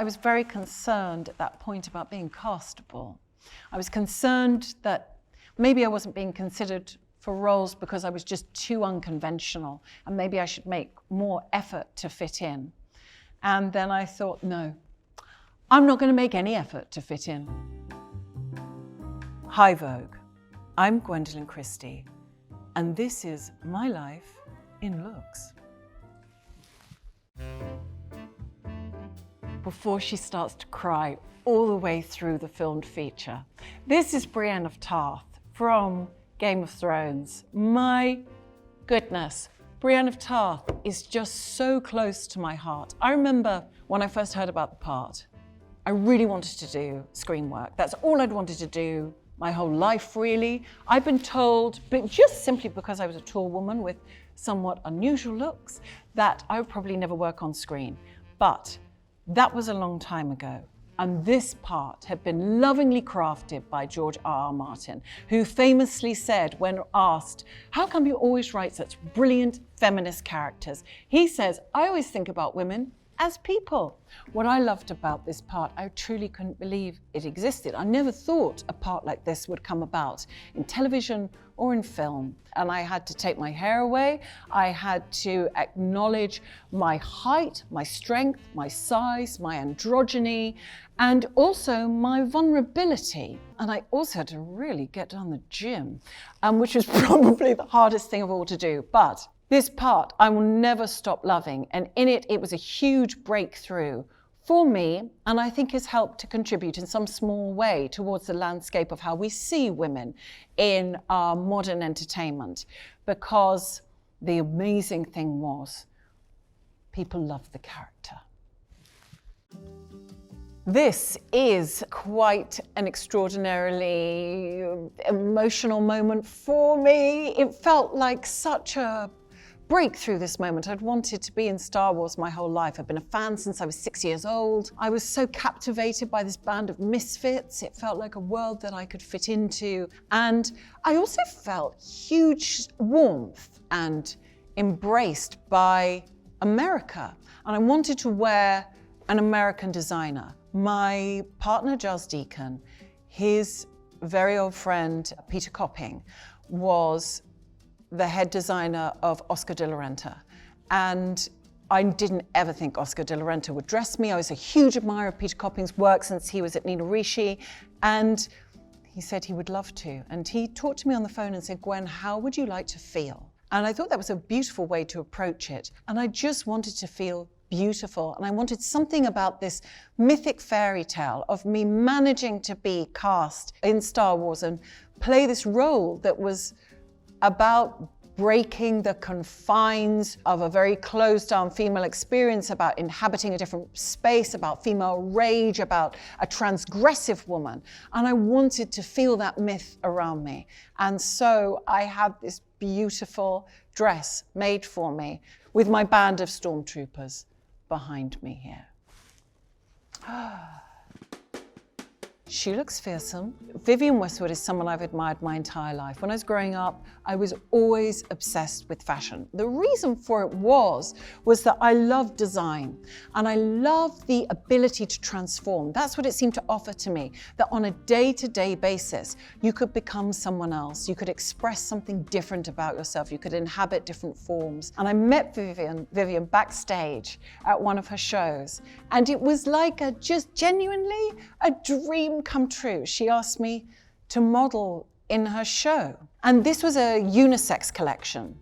I was very concerned at that point about being castable. I was concerned that maybe I wasn't being considered for roles because I was just too unconventional, and maybe I should make more effort to fit in. And then I thought, no, I'm not going to make any effort to fit in. Hi Vogue, I'm Gwendoline Christie, and this is my life in looks. Before she starts to cry all the way through the filmed feature. This is Brienne of Tarth from Game of Thrones. My goodness, Brienne of Tarth is just so close to my heart. I remember when I first heard about the part, I really wanted to do screen work. That's all I'd wanted to do my whole life, really. I've been told, but just simply because I was a tall woman with somewhat unusual looks, that I would probably never work on screen. But that was a long time ago. And this part had been lovingly crafted by George R.R. Martin, who famously said when asked, how come you always write such brilliant feminist characters? He says, I always think about women as people. What I loved about this part, I truly couldn't believe it existed. I never thought a part like this would come about in television or in film. And I had to take my hair away. I had to acknowledge my height, my strength, my size, my androgyny, and also my vulnerability. And I also had to really get down the gym, which was probably the hardest thing of all to do. But this part I will never stop loving, and in it, it was a huge breakthrough for me, and I think has helped to contribute in some small way towards the landscape of how we see women in our modern entertainment, because the amazing thing was people loved the character. This is quite an extraordinarily emotional moment for me. It felt like such a breakthrough, this moment. I'd wanted to be in Star Wars my whole life. I've been a fan since I was 6 years old. I was so captivated by this band of misfits. It felt like a world that I could fit into. And I also felt huge warmth and embraced by America. And I wanted to wear an American designer. My partner, Giles Deacon, his very old friend, Peter Copping, was the head designer of Oscar de la Renta. And I didn't ever think Oscar de la Renta would dress me. I was a huge admirer of Peter Copping's work since he was at Nina Ricci. And he said he would love to. And he talked to me on the phone and said, Gwen, how would you like to feel? And I thought that was a beautiful way to approach it. And I just wanted to feel beautiful. And I wanted something about this mythic fairy tale of me managing to be cast in Star Wars and play this role that was about breaking the confines of a very closed down female experience, about inhabiting a different space, about female rage, about a transgressive woman. And I wanted to feel that myth around me. And so I had this beautiful dress made for me with my band of stormtroopers behind me here. She looks fearsome. Vivienne Westwood is someone I've admired my entire life. When I was growing up, I was always obsessed with fashion. The reason for it was that I loved design and I loved the ability to transform. That's what it seemed to offer to me, that on a day-to-day basis, you could become someone else. You could express something different about yourself. You could inhabit different forms. And I met Vivienne backstage at one of her shows, and it was like just genuinely a dream come true. She asked me to model in her show. And this was a unisex collection.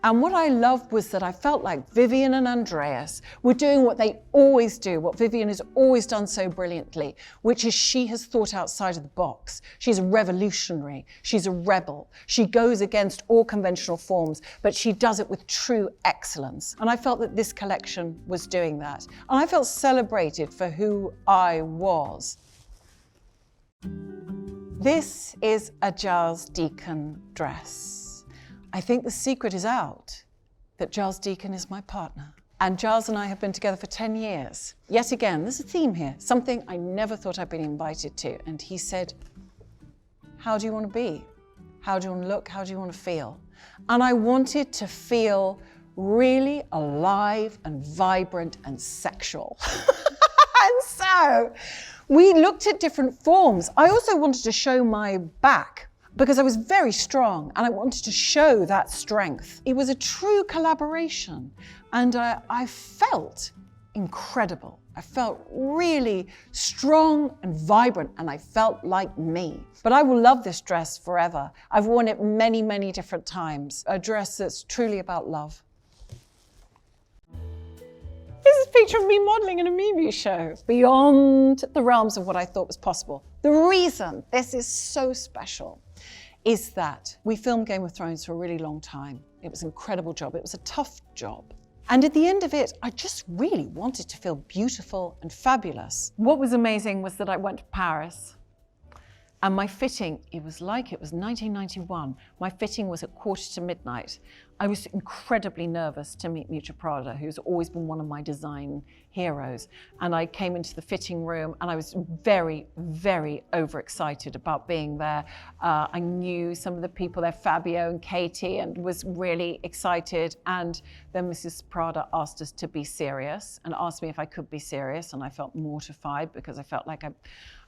And what I loved was that I felt like Vivienne and Andreas were doing what they always do, what Vivienne has always done so brilliantly, which is she has thought outside of the box. She's a revolutionary. She's a rebel. She goes against all conventional forms, but she does it with true excellence. And I felt that this collection was doing that. And I felt celebrated for who I was. This is a Giles Deacon dress. I think the secret is out that Giles Deacon is my partner. And Giles and I have been together for 10 years. Yet again, there's a theme here, something I never thought I'd been invited to. And he said, how do you want to be? How do you want to look? How do you want to feel? And I wanted to feel really alive and vibrant and sexual. And so So we looked at different forms. I also wanted to show my back because I was very strong and I wanted to show that strength. It was a true collaboration and I felt incredible. I felt really strong and vibrant and I felt like me. But I will love this dress forever. I've worn it many, many different times. A dress that's truly about love. This is a picture of me modeling in a Miu Miu show, beyond the realms of what I thought was possible. The reason this is so special is that we filmed Game of Thrones for a really long time. It was an incredible job. It was a tough job. And at the end of it, I just really wanted to feel beautiful and fabulous. What was amazing was that I went to Paris and my fitting, it was 1991. My fitting was at 1:45. I was incredibly nervous to meet Miuccia Prada, who's always been one of my design heroes. And I came into the fitting room and I was very, very overexcited about being there. I knew some of the people there, Fabio and Katie, and was really excited. And then Mrs. Prada asked us to be serious and asked me if I could be serious. And I felt mortified because I felt like I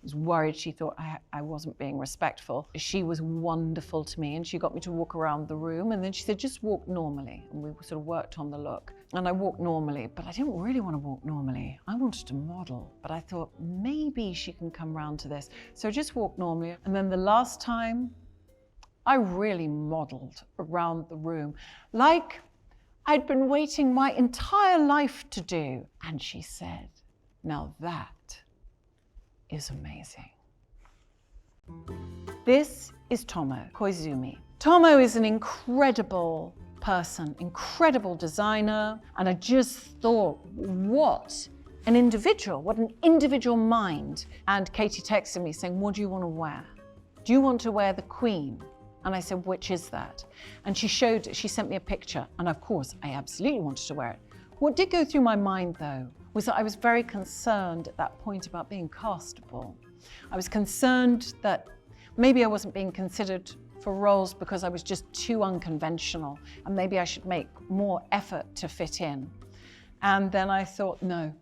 was worried she thought I wasn't being respectful. She was wonderful to me and she got me to walk around the room and then she said, just walk normally. And we sort of worked on the look. And I walked normally, but I didn't really want to walk normally. I wanted to model, but I thought maybe she can come round to this. So I just walked normally. And then the last time, I really modeled around the room like I'd been waiting my entire life to do. And she said, now that is amazing. This is Tomo Koizumi. Tomo is an incredible person, incredible designer, and I just thought, what an individual mind. And Katie texted me saying, what do you want to wear? Do you want to wear the Queen? And I said, which is that? And she sent me a picture, and of course, I absolutely wanted to wear it. What did go through my mind though, was that I was very concerned at that point about being castable. I was concerned that maybe I wasn't being considered for roles because I was just too unconventional and maybe I should make more effort to fit in. And then I thought, no,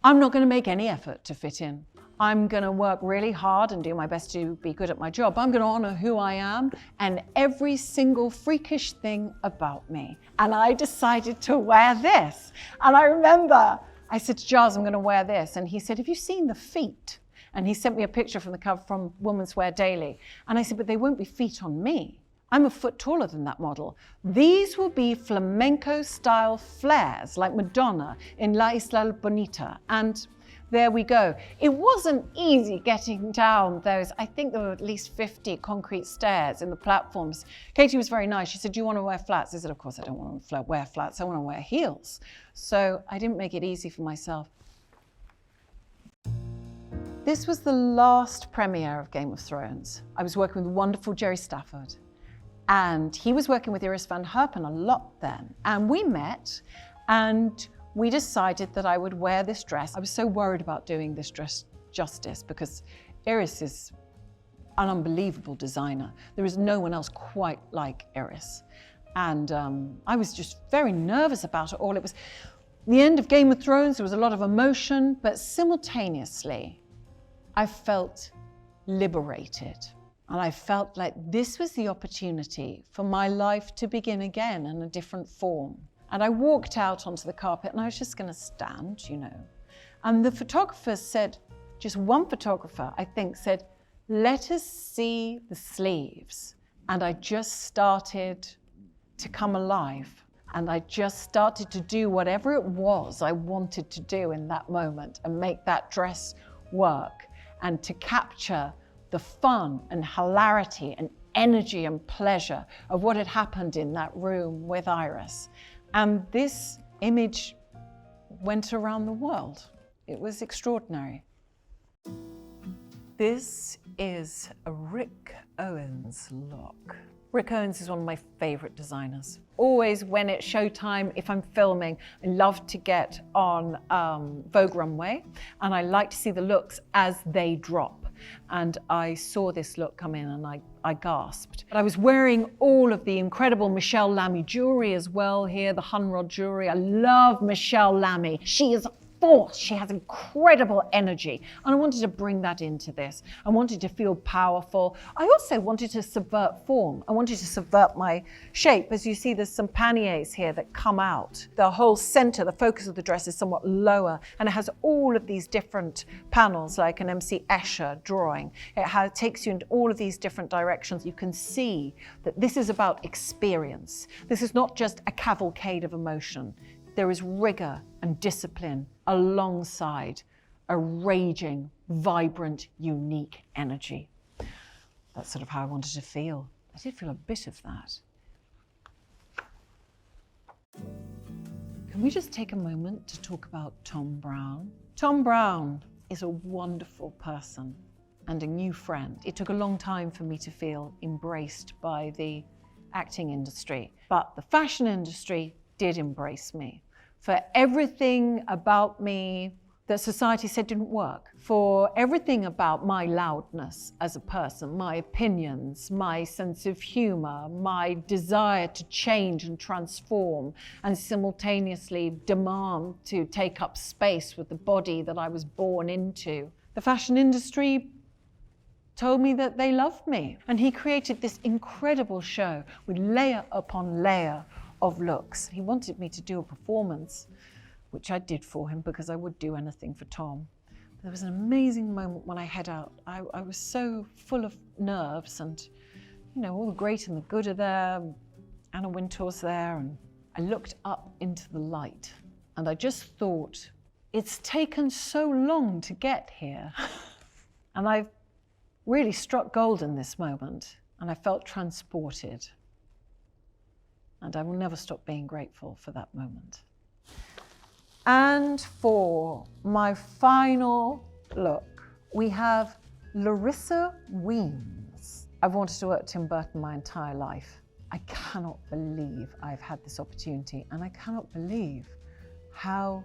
I'm not going to make any effort to fit in. I'm going to work really hard and do my best to be good at my job. I'm going to honor who I am and every single freakish thing about me. And I decided to wear this. And I remember I said to Giles, I'm going to wear this. And he said, have you seen the feet? And he sent me a picture from the cover from Women's Wear Daily. And I said, but they won't be feet on me. I'm a foot taller than that model. These will be flamenco style flares like Madonna in La Isla Bonita. And there we go. It wasn't easy getting down those, I think there were at least 50 concrete stairs in the platforms. Katie was very nice. She said, do you want to wear flats? I said, of course I don't want to wear flats. I want to wear heels. So I didn't make it easy for myself. This was the last premiere of Game of Thrones. I was working with the wonderful Jerry Stafford. And he was working with Iris van Herpen a lot then. And we met and we decided that I would wear this dress. I was so worried about doing this dress justice because Iris is an unbelievable designer. There is no one else quite like Iris. And I was just very nervous about it all. It was the end of Game of Thrones, there was a lot of emotion, but simultaneously, I felt liberated. And I felt like this was the opportunity for my life to begin again in a different form. And I walked out onto the carpet and I was just going to stand, you know. And the photographer said, just one photographer, I think, said, let us see the sleeves. And I just started to come alive. And I just started to do whatever it was I wanted to do in that moment and make that dress work and to capture the fun and hilarity and energy and pleasure of what had happened in that room with Iris. And this image went around the world. It was extraordinary. This is a Rick Owens look. Rick Owens is one of my favorite designers. Always when it's showtime, if I'm filming, I love to get on Vogue runway and I like to see the looks as they drop. And I saw this look come in and I gasped. But I was wearing all of the incredible Michelle Lamy jewelry as well here, the Hunrod jewelry. I love Michelle Lamy. She is force. She has incredible energy. And I wanted to bring that into this. I wanted to feel powerful. I also wanted to subvert form. I wanted to subvert my shape. As you see, there's some panniers here that come out. The whole center, the focus of the dress is somewhat lower, and it has all of these different panels, like an MC Escher drawing. It takes you in all of these different directions. You can see that this is about experience. This is not just a cavalcade of emotion. There is rigor and discipline alongside a raging, vibrant, unique energy. That's sort of how I wanted to feel. I did feel a bit of that. Can we just take a moment to talk about Tom Brown? Tom Brown is a wonderful person and a new friend. It took a long time for me to feel embraced by the acting industry, but the fashion industry did embrace me for everything about me that society said didn't work, for everything about my loudness as a person, my opinions, my sense of humor, my desire to change and transform and simultaneously demand to take up space with the body that I was born into. The fashion industry told me that they loved me. And he created this incredible show with layer upon layer of looks. He wanted me to do a performance, which I did for him because I would do anything for Tom. But there was an amazing moment when I head out. I was so full of nerves, and you know, all the great and the good are there. Anna Wintour's there, and I looked up into the light, and I just thought, it's taken so long to get here. And I've really struck gold in this moment, and I felt transported. And I will never stop being grateful for that moment. And for my final look, we have Larissa Weems. I've wanted to work with Tim Burton my entire life. I cannot believe I've had this opportunity, and I cannot believe how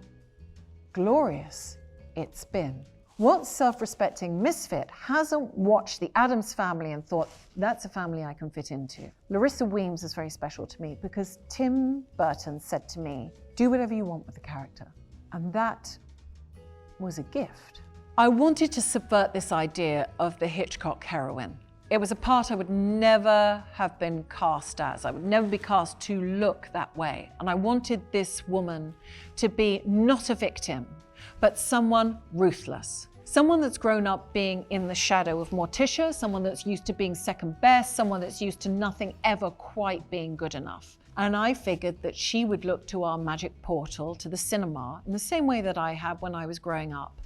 glorious it's been. What self-respecting misfit hasn't watched The Addams Family and thought, that's a family I can fit into? Larissa Weems is very special to me because Tim Burton said to me, do whatever you want with the character. And that was a gift. I wanted to subvert this idea of the Hitchcock heroine. It was a part I would never have been cast as. I would never be cast to look that way. And I wanted this woman to be not a victim, but someone ruthless. Someone that's grown up being in the shadow of Morticia, someone that's used to being second best, someone that's used to nothing ever quite being good enough. And I figured that she would look to our magic portal, to the cinema, in the same way that I had when I was growing up,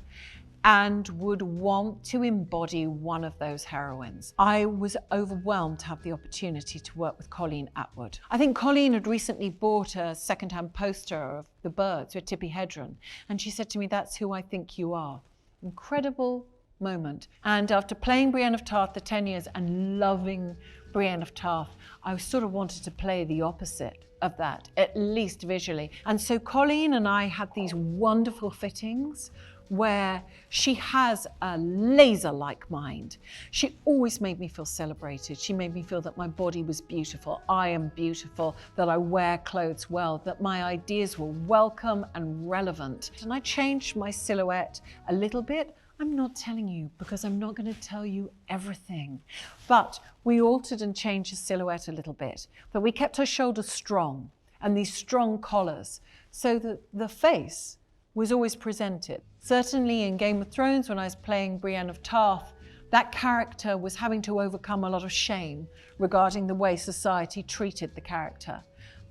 and would want to embody one of those heroines. I was overwhelmed to have the opportunity to work with Colleen Atwood. I think Colleen had recently bought a secondhand poster of The Birds with Tippi Hedren, and she said to me, that's who I think you are. Incredible moment. And after playing Brienne of Tarth for 10 years and loving Brienne of Tarth, I sort of wanted to play the opposite of that, at least visually. And so Colleen and I had these wonderful fittings where she has a laser-like mind. She always made me feel celebrated. She made me feel that my body was beautiful, I am beautiful, that I wear clothes well, that my ideas were welcome and relevant. And I changed my silhouette a little bit. I'm not telling you because I'm not going to tell you everything. But we altered and changed the silhouette a little bit. But we kept her shoulders strong and these strong collars so that the face was always presented. Certainly in Game of Thrones, when I was playing Brienne of Tarth, that character was having to overcome a lot of shame regarding the way society treated the character.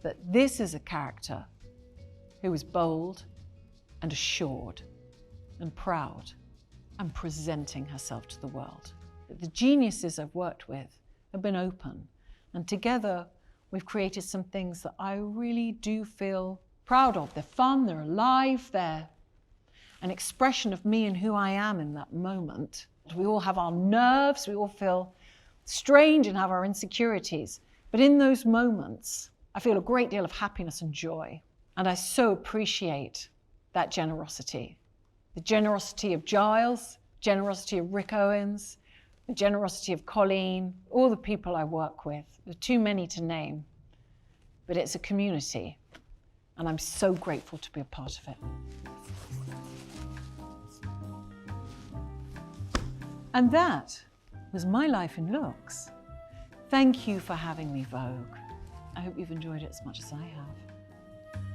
But this is a character who is bold and assured and proud and presenting herself to the world. The geniuses I've worked with have been open, and together we've created some things that I really do feel proud of. They're fun, they're alive, they're an expression of me and who I am in that moment. We all have our nerves, we all feel strange and have our insecurities. But in those moments, I feel a great deal of happiness and joy. And I so appreciate that generosity. The generosity of Giles, generosity of Rick Owens, the generosity of Colleen, all the people I work with. There are too many to name, but it's a community. And I'm so grateful to be a part of it. And that was my life in looks. Thank you for having me, Vogue. I hope you've enjoyed it as much as I have.